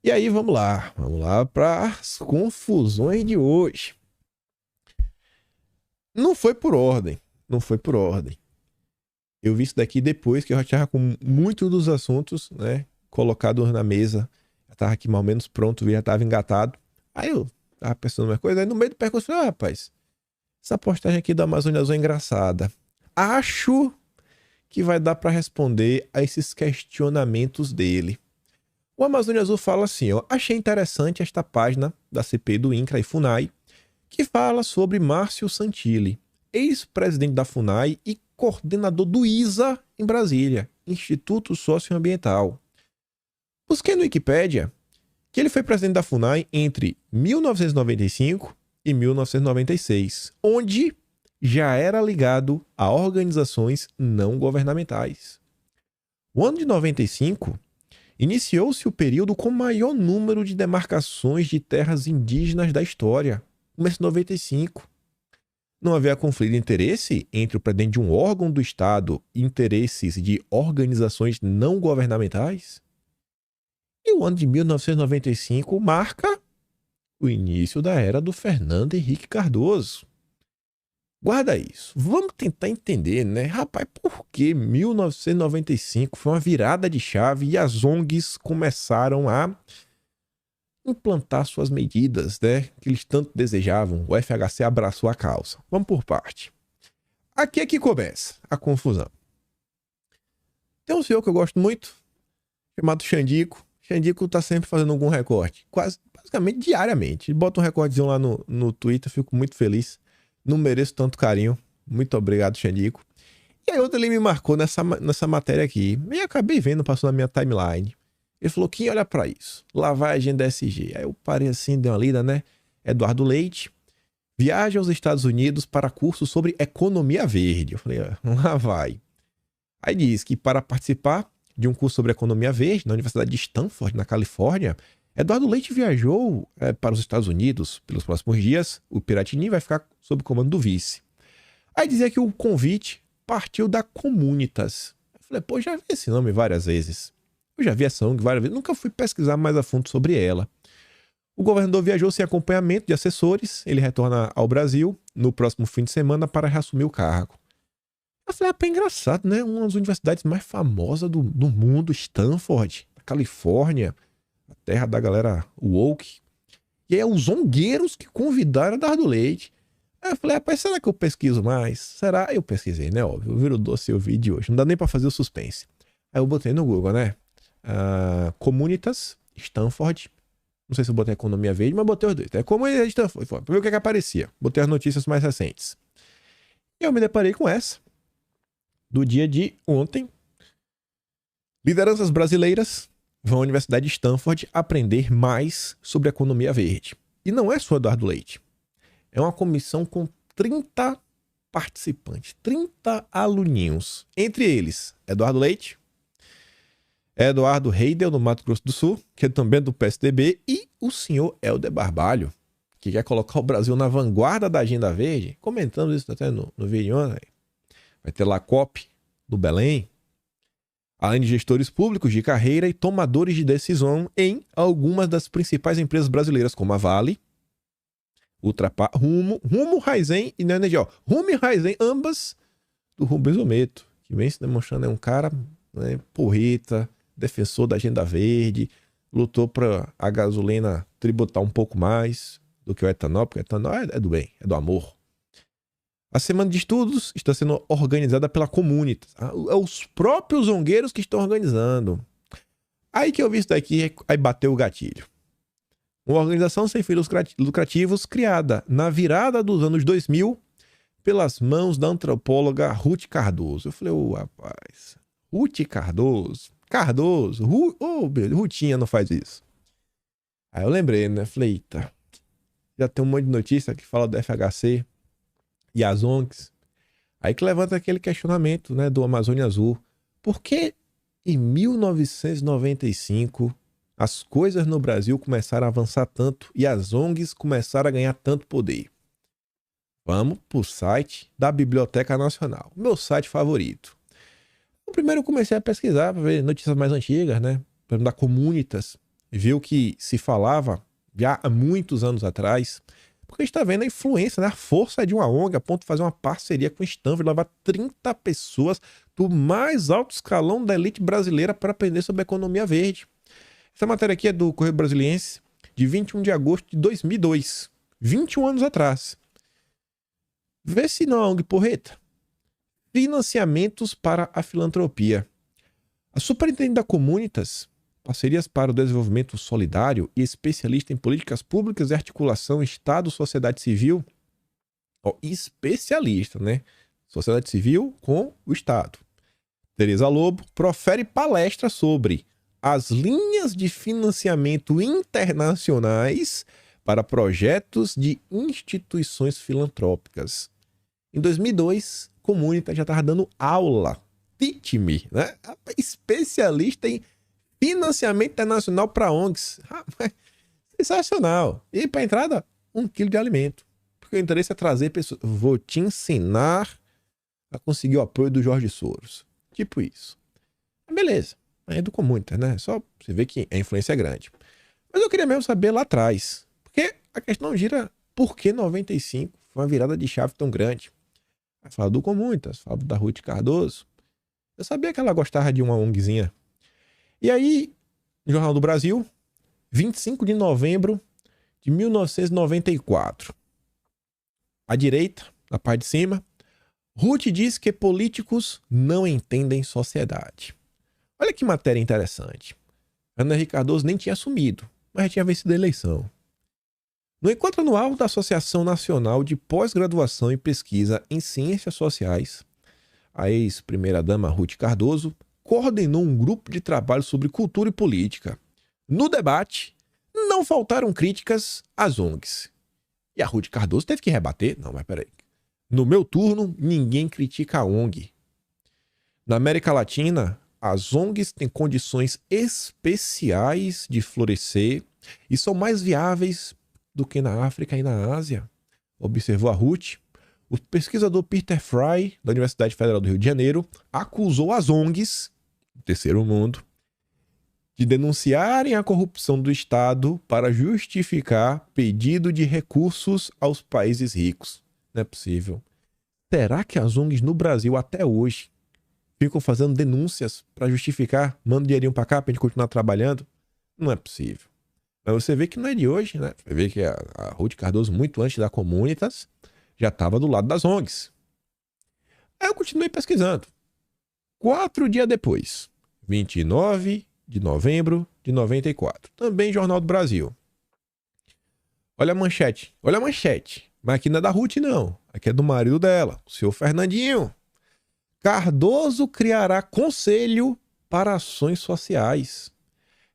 E aí, vamos lá para as confusões de hoje. Não foi por ordem, não foi por ordem. Eu vi isso daqui depois que eu já estava com muitos dos assuntos, né, colocados na mesa. Já estava aqui mais ou menos pronto, já estava engatado. Aí eu tava pensando uma coisa, aí no meio do percurso eu falei, rapaz, essa postagem aqui da Amazônia Azul é engraçada. Acho que vai dar para responder a esses questionamentos dele. O Amazônia Azul fala assim, ó, achei interessante esta página da CPI do INCRA e FUNAI, que fala sobre Márcio Santilli, ex-presidente da FUNAI e coordenador do ISA em Brasília, Instituto Socioambiental. Busquei no Wikipédia que ele foi presidente da FUNAI entre 1995 e 1996, onde já era ligado a organizações não governamentais. O ano de 95 iniciou-se o período com maior número de demarcações de terras indígenas da história, começo de 95. Não havia conflito de interesse entre o presidente de um órgão do Estado e interesses de organizações não governamentais? E o ano de 1995 marca o início da era do Fernando Henrique Cardoso. Guarda isso. Vamos tentar entender, né? Rapaz, por que 1995 foi uma virada de chave e as ONGs começaram a implantar suas medidas, né? Que eles tanto desejavam. O FHC abraçou a causa. Vamos por parte. Aqui é que começa a confusão. Tem um senhor que eu gosto muito, chamado Xandico. Xandico tá sempre fazendo algum recorte. Basicamente diariamente. Ele bota um recortezinho lá no Twitter, fico muito feliz. Não mereço tanto carinho. Muito obrigado, Xandico. E aí outro ele me marcou nessa matéria aqui. E acabei vendo, passou na minha timeline. Ele falou, quem olha pra isso? Lá vai a agenda SG. Aí eu parei assim, dei uma lida, né? Eduardo Leite. Viaja aos Estados Unidos para curso sobre economia verde. Eu falei, lá vai. Aí diz que para participar de um curso sobre economia verde na Universidade de Stanford, na Califórnia, Eduardo Leite viajou para os Estados Unidos pelos próximos dias. O Piratini vai ficar sob comando do vice. Aí dizia que o convite partiu da Comunitas. Eu falei, pô, já vi esse nome várias vezes. Eu já vi essa ONG várias vezes, nunca fui pesquisar mais a fundo sobre ela. O governador viajou sem acompanhamento de assessores. Ele retorna ao Brasil no próximo fim de semana para reassumir o cargo. Eu falei, é engraçado, né? Uma das universidades mais famosas do mundo, Stanford, Califórnia, a terra da galera woke. E é os zongueiros que convidaram a Eduardo Leite. Aí eu falei, rapaz, será que eu pesquiso mais? Será? Eu pesquisei, né? Óbvio, eu viro doce e o vídeo hoje. Não dá nem pra fazer o suspense. Aí eu botei no Google, né? Comunitas, Stanford. Não sei se eu botei Economia Verde, mas botei os dois. Comunitas, Stanford. Pra ver o que aparecia. Botei as notícias mais recentes. E eu me deparei com essa. Do dia de ontem. Lideranças brasileiras vão à Universidade de Stanford aprender mais sobre economia verde. E não é só Eduardo Leite. É uma comissão com 30 participantes, 30 aluninhos. Entre eles, Eduardo Leite, Eduardo Heidel, do Mato Grosso do Sul, que é também do PSDB, e o senhor Helder Barbalho, que quer colocar o Brasil na vanguarda da agenda verde. Comentamos isso até no vídeo ontem. Vai ter lá a COP do Belém, além de gestores públicos de carreira e tomadores de decisão em algumas das principais empresas brasileiras, como a Vale, Rumo, Raizen e Neoenergia. Rumo e Raizen, ambas do Rubens Ometo, que vem se demonstrando um cara, né, porreta, defensor da agenda verde, lutou para a gasolina tributar um pouco mais do que o etanol, porque o etanol é do bem, é do amor. A semana de estudos está sendo organizada pela Comunitas. É os próprios zongueiros que estão organizando. Aí que eu vi isso daqui, aí bateu o gatilho. Uma organização sem fins lucrativos criada na virada dos anos 2000 pelas mãos da antropóloga Ruth Cardoso. Eu falei, rapaz, Ruth Cardoso, Rutinha não faz isso. Aí eu lembrei, né? Falei, eita, já tem um monte de notícia que fala do FHC e as ONGs. Aí que levanta aquele questionamento, né, do Amazônia Azul. Por que em 1995 as coisas no Brasil começaram a avançar tanto e as ONGs começaram a ganhar tanto poder? Vamos pro site da Biblioteca Nacional, meu site favorito. Primeiro eu comecei a pesquisar para ver notícias mais antigas, né? Da Comunitas. viu que se falava já há muitos anos atrás, porque a gente está vendo a influência, né? A força de uma ONG a ponto de fazer uma parceria com o Stanford, levar 30 pessoas do mais alto escalão da elite brasileira para aprender sobre a economia verde. Essa matéria aqui é do Correio Brasiliense, de 21 de agosto de 2002, 21 anos atrás. Vê se não é ONG porreta. Financiamentos para a filantropia. A superintendente da Comunitas, Parcerias para o Desenvolvimento Solidário e especialista em políticas públicas e articulação Estado-Sociedade Civil, especialista, né? Sociedade Civil com o Estado. Tereza Lobo profere palestra sobre as linhas de financiamento internacionais para projetos de instituições filantrópicas. Em 2002, Comunitas já estava dando aula. Teach-me, né? Especialista em financiamento internacional para ONGs. Sensacional. E para entrada, 1 quilo de alimento. Porque o interesse é trazer pessoas. Vou te ensinar a conseguir o apoio do Jorge Soros. Tipo isso. Beleza. É do Comunitas, né? Só você ver que a influência é grande. Mas eu queria mesmo saber lá atrás. Porque a questão gira por que 95 foi uma virada de chave tão grande. Fala do Comunitas, fala da Ruth Cardoso. Eu sabia que ela gostava de uma ONGzinha. E aí, no Jornal do Brasil, 25 de novembro de 1994. À direita, na parte de cima, Ruth diz que políticos não entendem sociedade. Olha que matéria interessante. Ana Henrique Cardoso nem tinha assumido, mas já tinha vencido a eleição. No encontro anual da Associação Nacional de Pós-Graduação e Pesquisa em Ciências Sociais, a ex-primeira-dama Ruth Cardoso coordenou um grupo de trabalho sobre cultura e política. No debate, não faltaram críticas às ONGs. E a Ruth Cardoso teve que rebater. Não, mas peraí. No meu turno, ninguém critica a ONG. Na América Latina, as ONGs têm condições especiais de florescer e são mais viáveis do que na África e na Ásia, observou a Ruth. O pesquisador Peter Fry, da Universidade Federal do Rio de Janeiro, acusou as ONGs, do terceiro mundo, de denunciarem a corrupção do Estado para justificar pedido de recursos aos países ricos. Não é possível. Será que as ONGs no Brasil, até hoje, ficam fazendo denúncias para justificar, manda dinheirinho para cá para a gente continuar trabalhando? Não é possível. Mas você vê que não é de hoje, né? Você vê que a Ruth Cardoso, muito antes da Comunitas, já estava do lado das ONGs. Aí eu continuei pesquisando. 4 dias depois, 29 de novembro de 94, também Jornal do Brasil. Olha a manchete. Olha a manchete. Mas aqui não é da Ruth, não. Aqui é do marido dela, o seu Fernandinho. Cardoso criará conselho para ações sociais.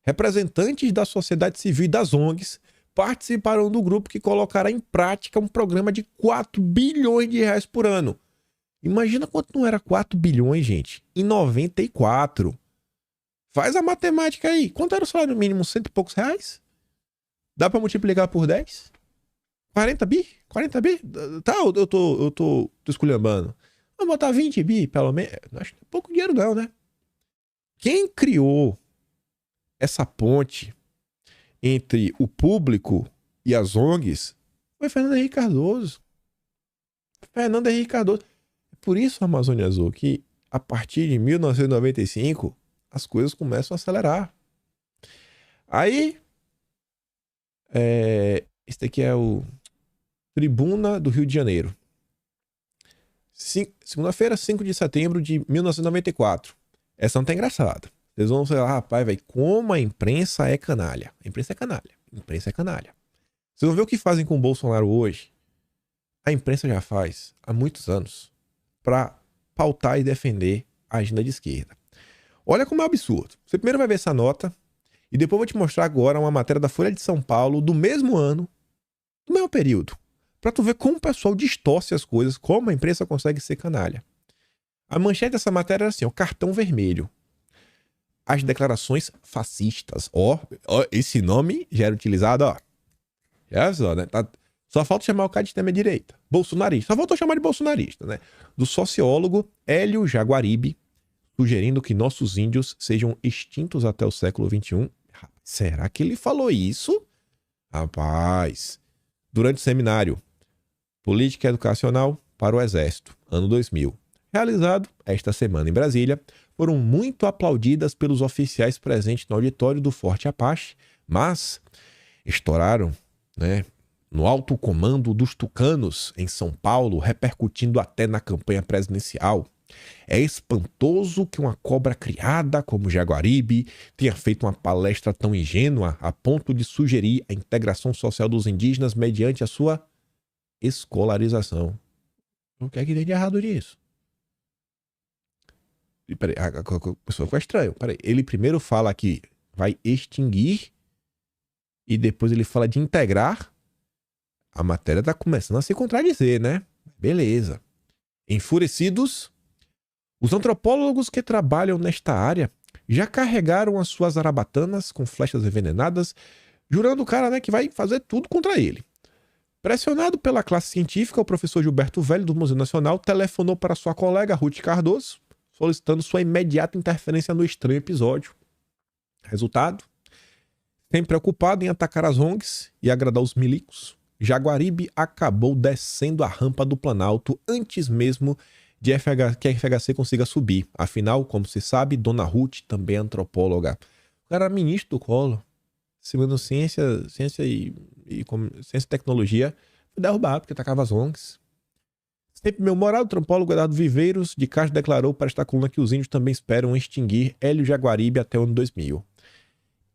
Representantes da sociedade civil e das ONGs participarão do grupo que colocará em prática um programa de 4 bilhões de reais por ano. Imagina quanto não era 4 bilhões, gente, em 94. Faz a matemática aí. Quanto era o salário mínimo? 100 e poucos reais? Dá pra multiplicar por 10? 40 bi? 40 bi? Tá, eu tô esculhambando. Vamos botar 20 bi, pelo menos. Acho que é pouco dinheiro não, né? Quem criou essa ponte entre o público e as ONGs foi Fernando Henrique Cardoso. Fernando Henrique Cardoso. Por isso, a Amazônia Azul, que a partir de 1995, as coisas começam a acelerar. Aí, esse daqui é o Tribuna do Rio de Janeiro. Segunda-feira, 5 de setembro de 1994. Essa não tá engraçada. Vocês vão falar, rapaz, velho, como a imprensa é canalha. A imprensa é canalha. A imprensa é canalha. Vocês vão ver o que fazem com o Bolsonaro hoje. A imprensa já faz há muitos anos para pautar e defender a agenda de esquerda. Olha como é absurdo. Você primeiro vai ver essa nota e depois eu vou te mostrar agora uma matéria da Folha de São Paulo do mesmo ano, do mesmo período, para tu ver como o pessoal distorce as coisas, como a imprensa consegue ser canalha. A manchete dessa matéria era assim, o cartão vermelho. As declarações fascistas. Ó, esse nome já era utilizado, ó. Já só, né? Só falta chamar o cara de extrema-direita. Bolsonarista. Só faltou chamar de bolsonarista, né? Do sociólogo Hélio Jaguaribe, sugerindo que nossos índios sejam extintos até o século XXI. Será que ele falou isso? Rapaz, durante o seminário Política Educacional para o Exército, ano 2000, realizado esta semana em Brasília, foram muito aplaudidas pelos oficiais presentes no auditório do Forte Apache, mas estouraram, né, no alto comando dos tucanos em São Paulo, repercutindo até na campanha presidencial. É espantoso que uma cobra criada como Jaguaribe tenha feito uma palestra tão ingênua a ponto de sugerir a integração social dos indígenas mediante a sua escolarização. O que é que tem de errado nisso? E peraí, a pessoa ficou estranho. Peraí, ele primeiro fala que vai extinguir e depois ele fala de integrar. A matéria tá começando a se contradizer, né? Beleza. Enfurecidos, os antropólogos que trabalham nesta área já carregaram as suas arabatanas com flechas envenenadas, jurando o cara, né, que vai fazer tudo contra ele. Pressionado pela classe científica, o professor Gilberto Velho, do Museu Nacional, telefonou para sua colega Ruth Cardoso, solicitando sua imediata interferência no estranho episódio. Resultado? Sempre preocupado em atacar as ONGs e agradar os milicos, Jaguaribe acabou descendo a rampa do Planalto antes mesmo de que a FHC consiga subir. Afinal, como se sabe, Dona Ruth também é antropóloga. O cara era ministro do Collor, segundo ciência e tecnologia, foi derrubado porque atacava as ONGs. Sempre meu moral antropólogo Eduardo Viveiros de Castro declarou para esta coluna que os índios também esperam extinguir Hélio Jaguaribe até o ano 2000.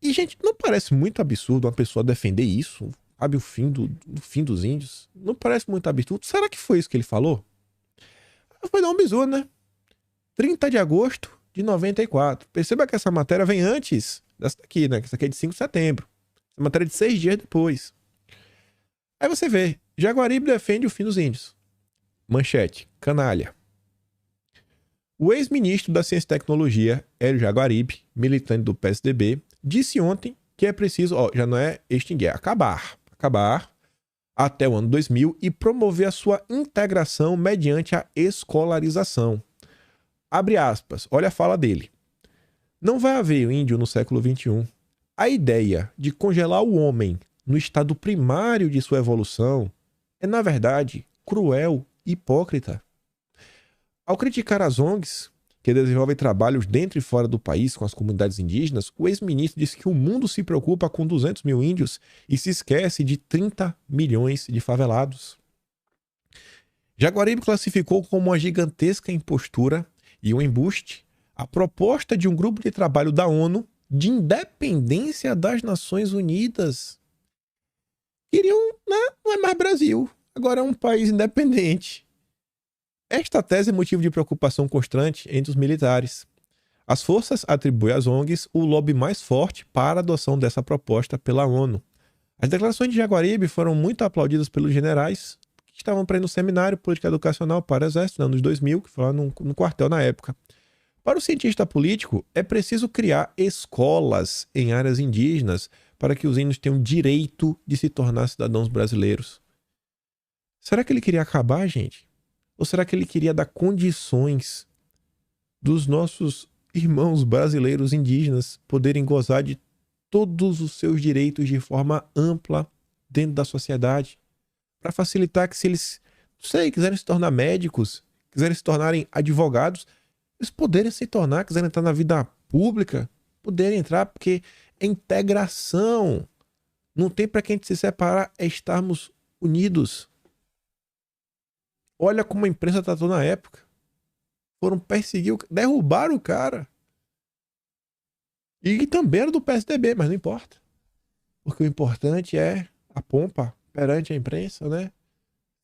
E, gente, não parece muito absurdo uma pessoa defender isso? Sabe, o fim dos índios? Não parece muito absurdo? Será que foi isso que ele falou? Foi dar um bisu, né? 30 de agosto de 94. Perceba que essa matéria vem antes dessa daqui, né? Essa aqui é de 5 de setembro. Essa matéria é de 6 dias depois. Aí você vê, Jaguaribe defende o fim dos índios. Manchete, canalha. O ex-ministro da Ciência e Tecnologia, Hélio Jaguaribe, militante do PSDB, disse ontem que é preciso, já não é extinguir, é acabar até o ano 2000 e promover a sua integração mediante a escolarização. Abre aspas, olha a fala dele. Não vai haver índio no século XXI. A ideia de congelar o homem no estado primário de sua evolução é, na verdade, cruel e hipócrita. Ao criticar as ONGs, que desenvolvem trabalhos dentro e fora do país com as comunidades indígenas, o ex-ministro disse que o mundo se preocupa com 200 mil índios e se esquece de 30 milhões de favelados. Jaguaribe classificou como uma gigantesca impostura e um embuste a proposta de um grupo de trabalho da ONU de independência das Nações Unidas. Queriam, né? Não é mais Brasil, agora é um país independente. Esta tese é motivo de preocupação constante entre os militares. As forças atribuem às ONGs o lobby mais forte para a adoção dessa proposta pela ONU. As declarações de Jaguaribe foram muito aplaudidas pelos generais que estavam para ir no seminário Política Educacional para o Exército, nos anos 2000, que foi lá no quartel na época. Para o cientista político, é preciso criar escolas em áreas indígenas para que os índios tenham direito de se tornar cidadãos brasileiros. Será que ele queria acabar, gente? Ou será que ele queria dar condições dos nossos irmãos brasileiros indígenas poderem gozar de todos os seus direitos de forma ampla dentro da sociedade? Para facilitar que, se eles, quiserem se tornar médicos, quiserem se tornarem advogados, eles poderem se tornar, quiserem entrar na vida pública, poderem entrar, porque é integração. Não tem para quem se separar, é estarmos unidos. Olha como a imprensa tratou na época. Foram perseguir, derrubaram o cara. E também era do PSDB, mas não importa. Porque o importante é a pompa perante a imprensa, né?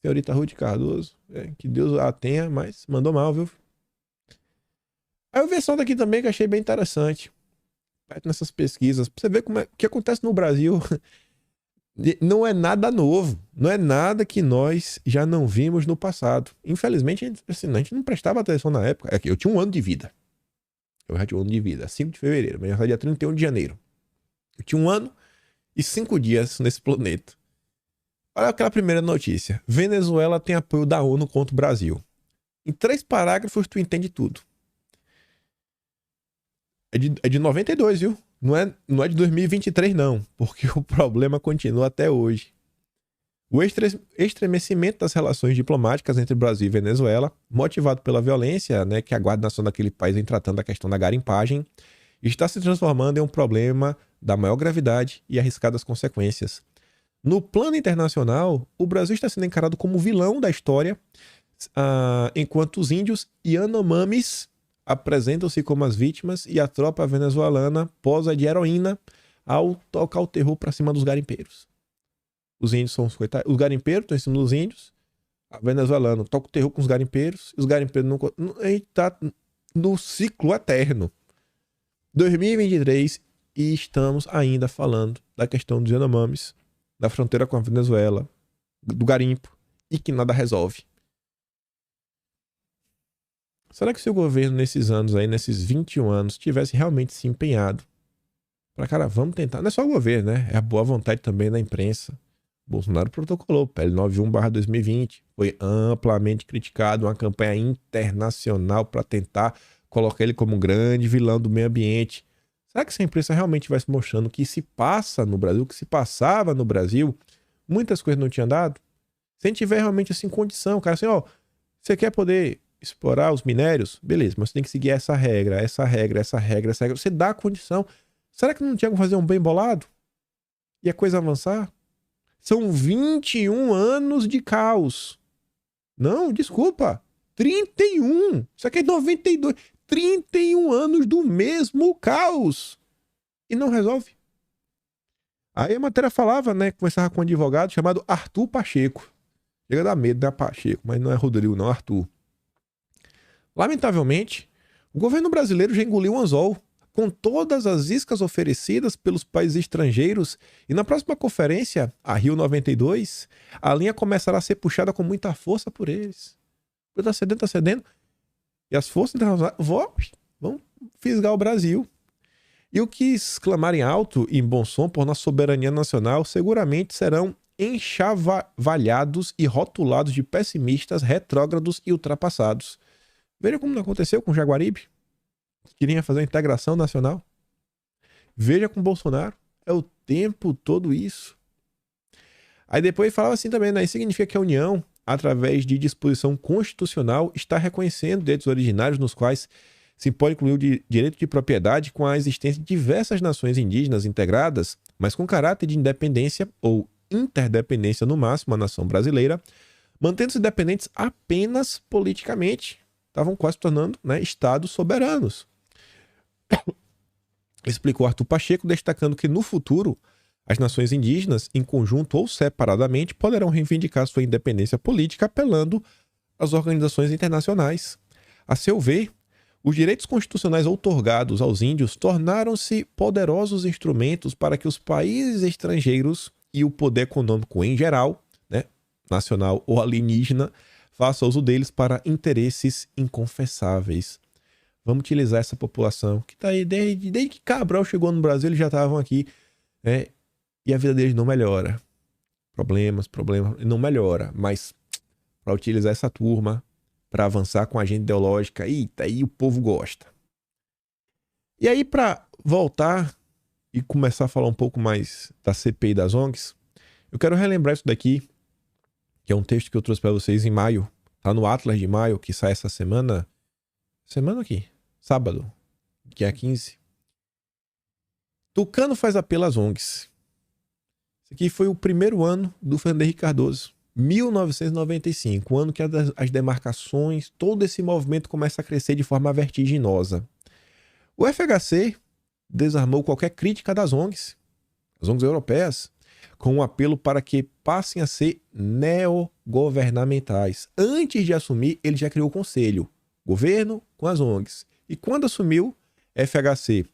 Senhorita Ruth Cardoso. Que Deus a tenha, mas mandou mal, viu? Aí eu vi essa daqui também que achei bem interessante. Nessas pesquisas. Pra você ver o que acontece no Brasil. Não é nada novo. Não é nada que nós já não vimos no passado. Infelizmente, a gente não prestava atenção na época. Eu tinha 1 ano de vida. Eu já tinha 1 ano de vida. 5 de fevereiro. Mas já dia 31 de janeiro. Eu tinha 1 ano e 5 dias nesse planeta. Olha aquela primeira notícia. Venezuela tem apoio da ONU contra o Brasil. Em 3 parágrafos, tu entende tudo. É de 92, viu? Não é de 2023 não, porque o problema continua até hoje. O estremecimento das relações diplomáticas entre Brasil e Venezuela, motivado pela violência, né, que a Guarda Nacional daquele país vem tratando da questão da garimpagem, está se transformando em um problema da maior gravidade e arriscadas consequências. No plano internacional, o Brasil está sendo encarado como vilão da história, enquanto os índios Yanomamis apresentam-se como as vítimas e a tropa venezuelana posa de heroína ao tocar o terror para cima dos garimpeiros. Os índios são os coitados. Os garimpeiros estão em cima dos índios. A venezuelana toca o terror com os garimpeiros. E os garimpeiros não. A gente tá no ciclo eterno. 2023 e estamos ainda falando da questão dos Yanomamis, da fronteira com a Venezuela, do garimpo, e que nada resolve. Será que se o governo nesses anos aí, nesses 21 anos, tivesse realmente se empenhado para, cara, vamos tentar. Não é só o governo, né? É a boa vontade também da imprensa. Bolsonaro protocolou PL 91/2020, foi amplamente criticado, uma campanha internacional para tentar colocar ele como um grande vilão do meio ambiente. Será que se a imprensa realmente estivesse mostrando que se passa no Brasil, que se passava no Brasil, muitas coisas não tinham dado? Se a gente tiver realmente assim condição, cara, assim, ó, você quer poder explorar os minérios? Beleza, mas você tem que seguir essa regra, essa regra, essa regra, essa regra. Você dá a condição. Será que não tinha como fazer um bem bolado? E a coisa avançar? São 21 anos de caos. Não, desculpa. 31. Isso aqui é 92. 31 anos do mesmo caos. E não resolve. Aí a matéria falava, né? Conversava com um advogado chamado Arthur Pacheco. Chega a dar medo, né, Pacheco? Mas não é Rodrigo, não, Arthur. Lamentavelmente, o governo brasileiro já engoliu o anzol com todas as iscas oferecidas pelos países estrangeiros, e na próxima conferência, a Rio 92, a linha começará a ser puxada com muita força por eles. Está cedendo, e as forças internacionais vão fisgar o Brasil. E o que exclamarem alto e em bom som por nossa soberania nacional seguramente serão enxavalhados e rotulados de pessimistas, retrógrados e ultrapassados. Veja como não aconteceu com Jaguaribe. Queria fazer a integração nacional. Veja com Bolsonaro. É o tempo todo isso. Aí depois falava assim também, né? Isso significa que a União, através de disposição constitucional, está reconhecendo direitos originários nos quais se pode incluir o direito de propriedade com a existência de diversas nações indígenas integradas, mas com caráter de independência ou interdependência no máximo, a nação brasileira, mantendo-se dependentes apenas politicamente. Estavam quase se tornando, né, estados soberanos. Explicou Arthur Pacheco, destacando que no futuro as nações indígenas, em conjunto ou separadamente, poderão reivindicar sua independência política apelando às organizações internacionais. A seu ver, os direitos constitucionais outorgados aos índios tornaram-se poderosos instrumentos para que os países estrangeiros e o poder econômico em geral, né, nacional ou alienígena, façam uso deles para interesses inconfessáveis. Vamos utilizar essa população que está aí desde que Cabral chegou no Brasil, eles já estavam aqui, né? E a vida deles não melhora. Problemas, não melhora. Mas para utilizar essa turma, para avançar com a agenda ideológica, eita, aí o povo gosta. E aí, para voltar e começar a falar um pouco mais da CPI das ONGs, eu quero relembrar isso daqui, que é um texto que eu trouxe para vocês em maio. Tá no Atlas de maio, que sai essa semana. Semana aqui, sábado, que é a 15. Tucano faz apelo às ONGs. Esse aqui foi o primeiro ano do Fernando Henrique Cardoso. 1995, o ano que as demarcações, todo esse movimento começa a crescer de forma vertiginosa. O FHC desarmou qualquer crítica das ONGs, as ONGs europeias, com um apelo para que passem a ser neogovernamentais. Antes de assumir, ele já criou o conselho, governo com as ONGs. E quando assumiu, FHC,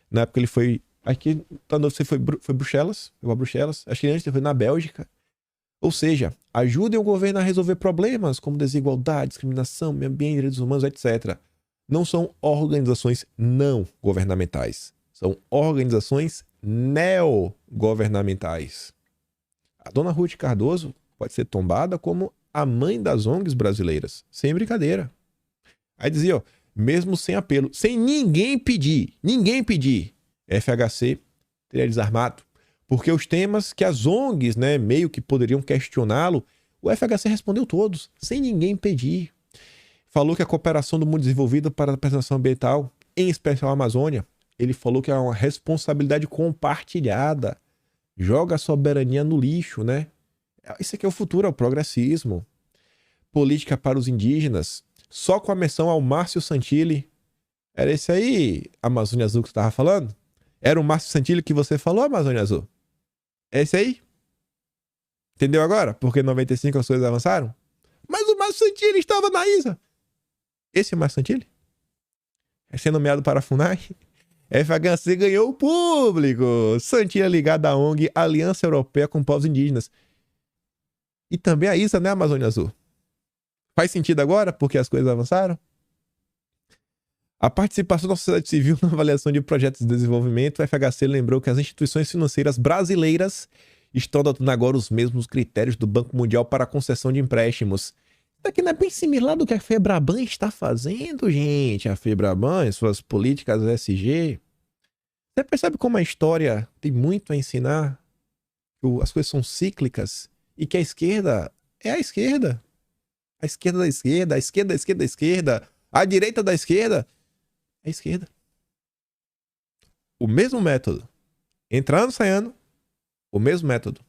na época ele foi, aqui, você foi Bruxelas, eu a Bruxelas, acho que antes ele foi na Bélgica. Ou seja, ajudem o governo a resolver problemas como desigualdade, discriminação, meio ambiente, direitos humanos, etc. Não são organizações não governamentais, são organizações neogovernamentais. A dona Ruth Cardoso pode ser tombada como a mãe das ONGs brasileiras, sem brincadeira. Aí dizia, ó, mesmo sem apelo, sem ninguém pedir, FHC teria desarmado. Porque os temas que as ONGs, né, meio que poderiam questioná-lo, o FHC respondeu todos, sem ninguém pedir. Falou que a cooperação do mundo desenvolvido para a preservação ambiental, em especial a Amazônia, ele falou que é uma responsabilidade compartilhada. Joga a soberania no lixo, né? Isso aqui é o futuro, é o progressismo. Política para os indígenas, só com a menção ao Márcio Santilli. Era esse aí, Amazônia Azul, que você estava falando? Era o Márcio Santilli que você falou, Amazônia Azul? É esse aí? Entendeu agora? Porque em 95 as coisas avançaram? Mas o Márcio Santilli estava na ISA. Esse é o Márcio Santilli? É sendo nomeado para a FUNAI? FHC ganhou o público. Santilli é ligado à ONG Aliança Europeia com Povos Indígenas. E também a ISA, né, Amazônia Azul? Faz sentido agora, porque as coisas avançaram? A participação da sociedade civil na avaliação de projetos de desenvolvimento, o FHC lembrou que as instituições financeiras brasileiras estão adotando agora os mesmos critérios do Banco Mundial para a concessão de empréstimos. Isso aqui não é bem similar do que a Febraban está fazendo, gente. A Febraban e suas políticas ESG. Você percebe como a história tem muito a ensinar? As coisas são cíclicas e que a esquerda é a esquerda. A esquerda da esquerda, a esquerda da esquerda da esquerda, a direita da esquerda é a esquerda. O mesmo método. Entrando, saindo, o mesmo método.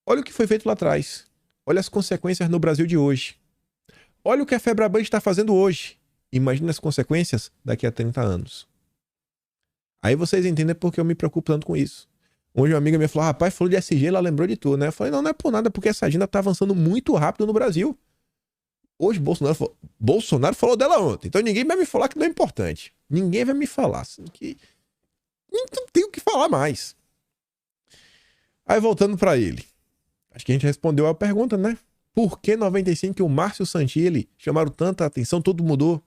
Olha o que foi feito lá atrás. Olha as consequências no Brasil de hoje. Olha o que a Febraban está fazendo hoje. Imagina as consequências daqui a 30 anos. Aí vocês entendem porque eu me preocupo tanto com isso. Hoje uma amiga minha falou, rapaz, falou de SG, ela lembrou de tudo, né? Eu falei, não é por nada, porque essa agenda tá avançando muito rápido no Brasil. Hoje Bolsonaro falou dela ontem, então ninguém vai me falar que não é importante. Ninguém vai me falar. Assim, que não tem o que falar mais. Aí voltando pra ele. Acho que a gente respondeu a pergunta, né? Por que 95 o Márcio Santilli chamaram tanta atenção, tudo mudou?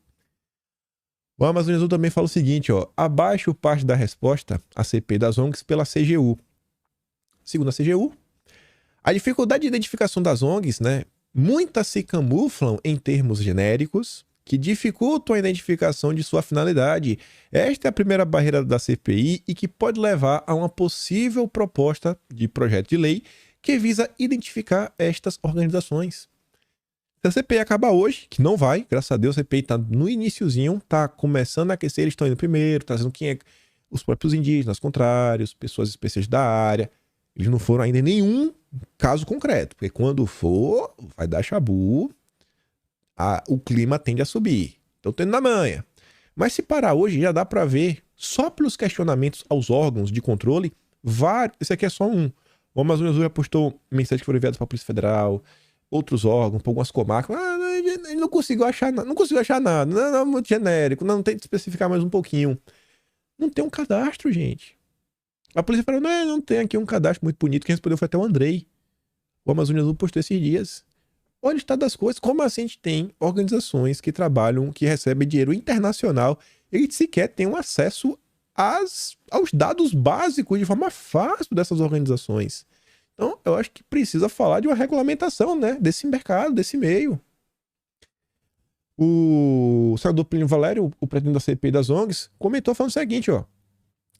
O Amazônia Azul também fala o seguinte, ó. Abaixo parte da resposta à CPI das ONGs pela CGU. Segundo a CGU, a dificuldade de identificação das ONGs, né? Muitas se camuflam em termos genéricos que dificultam a identificação de sua finalidade. Esta é a primeira barreira da CPI e que pode levar a uma possível proposta de projeto de lei que visa identificar estas organizações. Se a CPI acabar hoje, que não vai, graças a Deus, a CPI está no iniciozinho, está começando a aquecer, eles estão indo primeiro, trazendo quem é os próprios indígenas, contrários, pessoas especialistas da área. Eles não foram ainda em nenhum caso concreto, porque quando for, vai dar chabu, o clima tende a subir. Então, tendo na manha. Mas se parar hoje, já dá para ver, só pelos questionamentos aos órgãos de controle, esse aqui é só um. O Amazônia Azul já postou mensagens que foram enviadas para a Polícia Federal, outros órgãos, para algumas comarcas. Ele não conseguiu achar nada. Não conseguiu achar nada. Não é muito genérico. Não tem que especificar mais um pouquinho. Não tem um cadastro, gente. A polícia falou, não tem aqui um cadastro muito bonito. Quem respondeu foi até o Andrei. O Amazônia Azul postou esses dias. Olha o estado das coisas. Como assim a gente tem organizações que trabalham, que recebem dinheiro internacional e que sequer têm um acesso aos dados básicos de forma fácil dessas organizações. Então, eu acho que precisa falar de uma regulamentação, né? Desse mercado, desse meio. O senador Plínio Valério, o presidente da CPI das ONGs, comentou falando o seguinte, ó.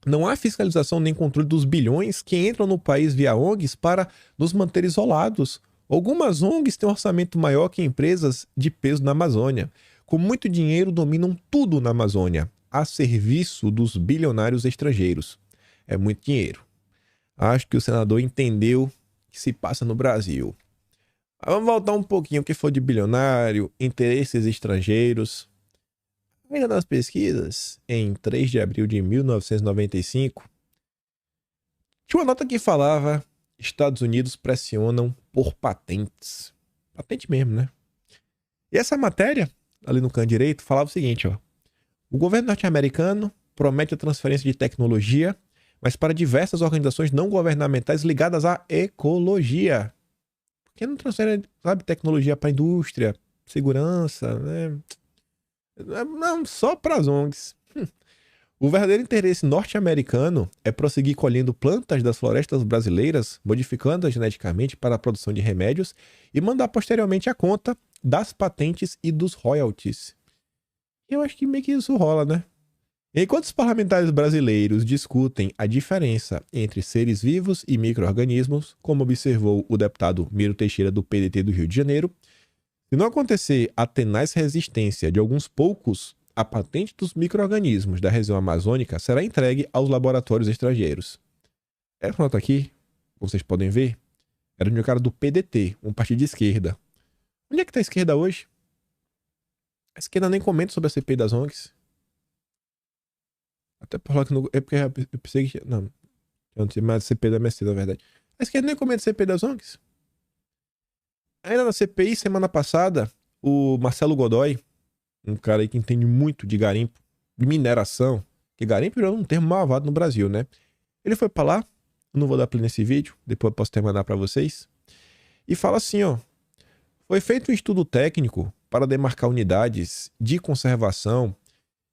Não há fiscalização nem controle dos bilhões que entram no país via ONGs para nos manter isolados. Algumas ONGs têm um orçamento maior que empresas de peso na Amazônia. Com muito dinheiro, dominam tudo na Amazônia, a serviço dos bilionários estrangeiros. É muito dinheiro. Acho que o senador entendeu o que se passa no Brasil. Vamos voltar um pouquinho, o que for de bilionário, interesses estrangeiros. Ainda nas pesquisas, em 3 de abril de 1995, tinha uma nota que falava: Estados Unidos pressionam por patentes. Patente mesmo, né? E essa matéria, ali no canto direito, falava o seguinte, ó. O governo norte-americano promete a transferência de tecnologia, mas para diversas organizações não governamentais ligadas à ecologia. Por que não transfere, sabe, tecnologia para a indústria, segurança, né? Não, só para as ONGs. O verdadeiro interesse norte-americano é prosseguir colhendo plantas das florestas brasileiras, modificando-as geneticamente para a produção de remédios e mandar posteriormente a conta das patentes e dos royalties. Eu acho que meio que isso rola, né? Enquanto os parlamentares brasileiros discutem a diferença entre seres vivos e micro-organismos, como observou o deputado Miro Teixeira do PDT do Rio de Janeiro, se não acontecer a tenaz resistência de alguns poucos, a patente dos micro-organismos da região amazônica será entregue aos laboratórios estrangeiros. Essa nota aqui, como vocês podem ver, era de um cara do PDT, um partido de esquerda. Onde é que está a esquerda hoje? A esquerda nem comenta sobre a CPI das ONGs. Até por falar que no, é porque eu pensei que. Não, eu não sei mais CPI da MST, na verdade. A esquerda nem comenta CPI das ONGs. Ainda na CPI, semana passada, o Marcelo Godoy, um cara aí que entende muito de garimpo, de mineração, que garimpo é um termo malvado no Brasil, né? Ele foi pra lá, eu não vou dar play nesse vídeo, depois eu posso até mandar pra vocês, e fala assim, ó: foi feito um estudo técnico para demarcar unidades de conservação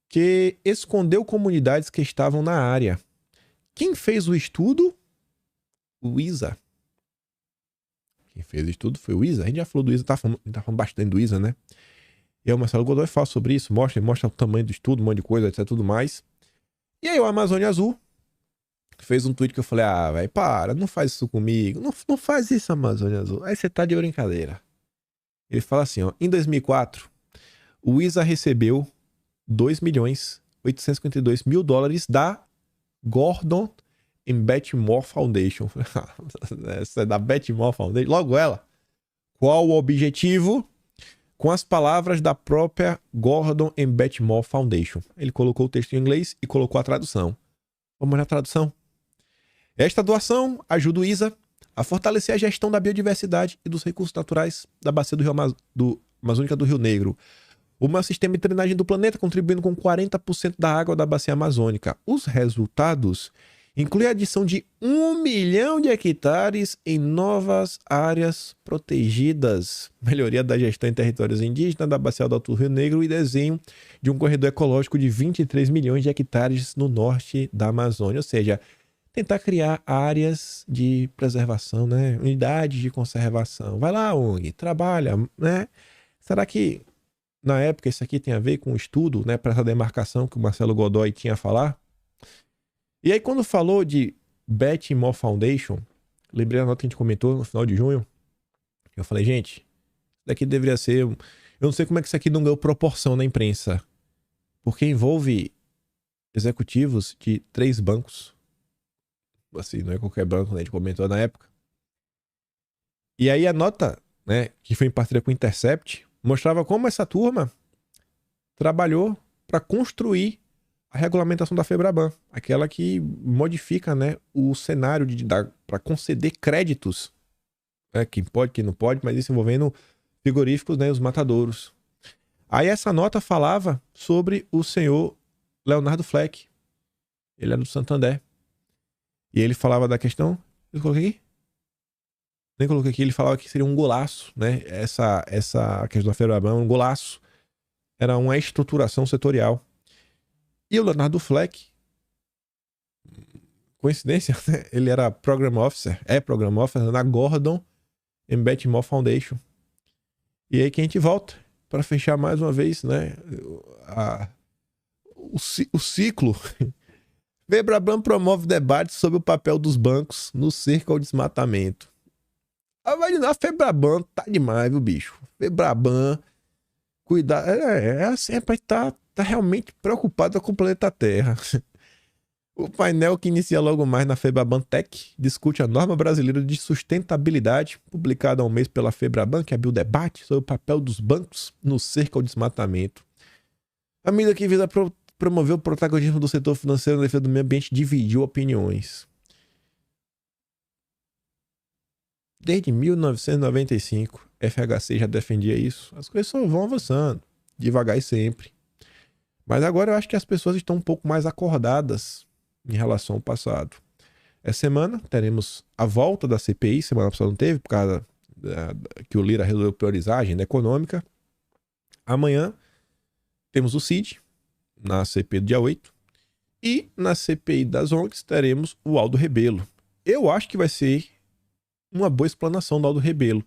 que escondeu comunidades que estavam na área. Quem fez o estudo? O ISA. Quem fez o estudo foi o ISA. A gente já falou do ISA, tá falando bastante do ISA, né? E aí o Marcelo Godoy fala sobre isso, mostra o tamanho do estudo, um monte de coisa, etc, tudo mais. E aí o Amazônia Azul fez um tweet que eu falei, velho, para, não faz isso comigo, não faz isso, Amazônia Azul. Aí você tá de brincadeira. Ele fala assim, ó: em 2004, o ISA recebeu 2.852.000 da Gordon and Betty Moore Foundation. Essa é da Betty Moore Foundation. Logo ela. Qual o objetivo? Com as palavras da própria Gordon and Betty Moore Foundation. Ele colocou o texto em inglês e colocou a tradução. Vamos olhar a tradução. Esta doação ajuda o ISA a fortalecer a gestão da biodiversidade e dos recursos naturais da bacia amazônica do Rio Negro, o maior sistema de drenagem do planeta, contribuindo com 40% da água da bacia amazônica. Os resultados incluem a adição de 1 milhão de hectares em novas áreas protegidas, melhoria da gestão em territórios indígenas da bacia do Alto Rio Negro e desenho de um corredor ecológico de 23 milhões de hectares no norte da Amazônia. Ou seja, tentar criar áreas de preservação, né? Unidades de conservação. Vai lá, ONG, trabalha, né? Será que na época isso aqui tem a ver com o estudo, né, para essa demarcação que o Marcelo Godoy tinha a falar? E aí quando falou de Betty Moore Foundation, lembrei da nota que a gente comentou no final de junho, eu falei, gente, isso daqui deveria ser... Eu não sei como é que isso aqui não ganhou proporção na imprensa, porque envolve executivos de 3 bancos. Assim, não é qualquer banco, né? A gente comentou na época. E aí a nota, né, que foi em parceria com o Intercept, mostrava como essa turma trabalhou para construir a regulamentação da FEBRABAN, aquela que modifica, né, o cenário para conceder créditos, né, quem pode, quem não pode, mas isso envolvendo frigoríficos, né, os matadouros. Aí essa nota falava sobre o senhor Leonardo Fleck. Ele era do Santander. E ele falava da questão... Eu coloquei aqui? Nem coloquei aqui. Ele falava que seria um golaço, né? Essa questão da FEBRABAN, um golaço. Era uma estruturação setorial. E o Leonardo Fleck, coincidência, né? Ele era Program Officer na Gordon and Betty Moore Foundation. E aí que a gente volta para fechar mais uma vez, né? O ciclo. FEBRABAN promove debates sobre o papel dos bancos no cerco ao desmatamento. A FEBRABAN tá demais, viu, bicho? FEBRABAN, cuidar. Assim, é pra estar realmente preocupada com o planeta Terra. O painel que inicia logo mais na FEBRABAN Tech discute a norma brasileira de sustentabilidade, publicada há um mês pela FEBRABAN, que abriu debate sobre o papel dos bancos no cerco ao desmatamento. A medida que visa promover o protagonismo do setor financeiro na defesa do meio ambiente dividiu opiniões. Desde 1995, FHC já defendia isso. As coisas só vão avançando, devagar e sempre. Mas agora eu acho que as pessoas estão um pouco mais acordadas em relação ao passado. Essa semana teremos a volta da CPI, semana passada não teve, por causa que o Lira resolveu priorizar a agenda econômica. Amanhã temos o CID, na CPI do dia 8. E na CPI das ONGs teremos o Aldo Rebelo. Eu acho que vai ser uma boa explanação do Aldo Rebelo.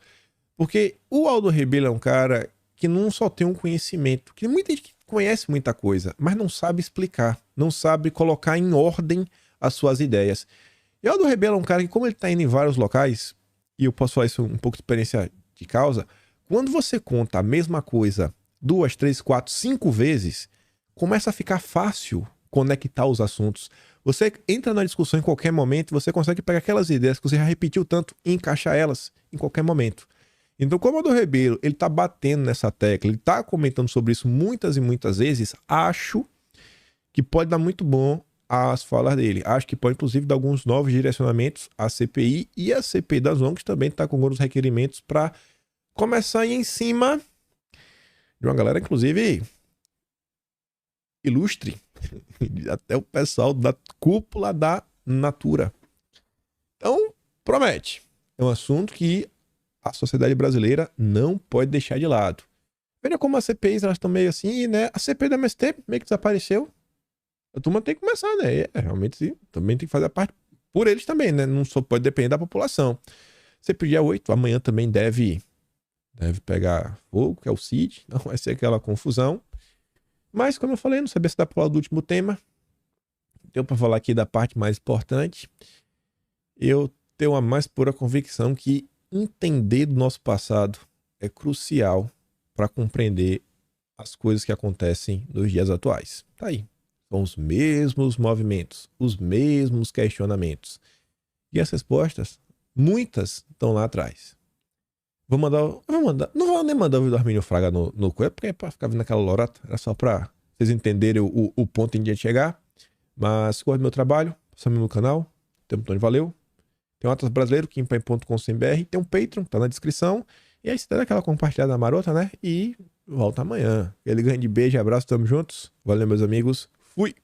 Porque o Aldo Rebelo é um cara que não só tem um conhecimento, que muita gente conhece muita coisa, mas não sabe explicar, não sabe colocar em ordem as suas ideias. E o Aldo Rebelo é um cara que, como ele tá indo em vários locais, e eu posso falar isso um pouco de experiência de causa, quando você conta a mesma coisa 2, 3, 4, 5 vezes, começa a ficar fácil conectar os assuntos. Você entra na discussão em qualquer momento, você consegue pegar aquelas ideias que você já repetiu tanto e encaixar elas em qualquer momento. Então, como o Aldo Rebelo, ele tá batendo nessa tecla, ele tá comentando sobre isso muitas e muitas vezes, acho que pode dar muito bom as falas dele. Acho que pode, inclusive, dar alguns novos direcionamentos à CPI, e a CPI das ONGs também está com alguns requerimentos para começar a ir em cima de uma galera, inclusive, ilustre. Até o pessoal da cúpula da Natura. Então, promete. É um assunto que a sociedade brasileira não pode deixar de lado. Veja como as CPIs, elas estão meio assim, né? A CPI da MST meio que desapareceu. A turma tem que começar, né? Realmente, sim, também tem que fazer a parte por eles também, né? Não só pode depender da população. CPI dia 8, amanhã também deve pegar fogo, que é o CID. Não vai ser aquela confusão. Mas, como eu falei, não sabia se dá para falar do último tema. Deu para falar aqui da parte mais importante. Eu tenho a mais pura convicção que entender do nosso passado é crucial para compreender as coisas que acontecem nos dias atuais. Tá aí. São os mesmos movimentos, os mesmos questionamentos. E as respostas, muitas, estão lá atrás. Não vou nem mandar o Arminio Fraga no coelho, porque é pra ficar vendo aquela lorota. Era só pra vocês entenderem o ponto em que ia chegar. Mas se gosta do meu trabalho, passa no canal. Tempo Tony, valeu. Tem o Atlas Brasileiro, kimpai.com.br. Tem um Patreon, tá na descrição. E aí você dá aquela compartilhada marota, né? E volta amanhã. Aquele grande beijo, abraço, tamo juntos. Valeu, meus amigos. Fui!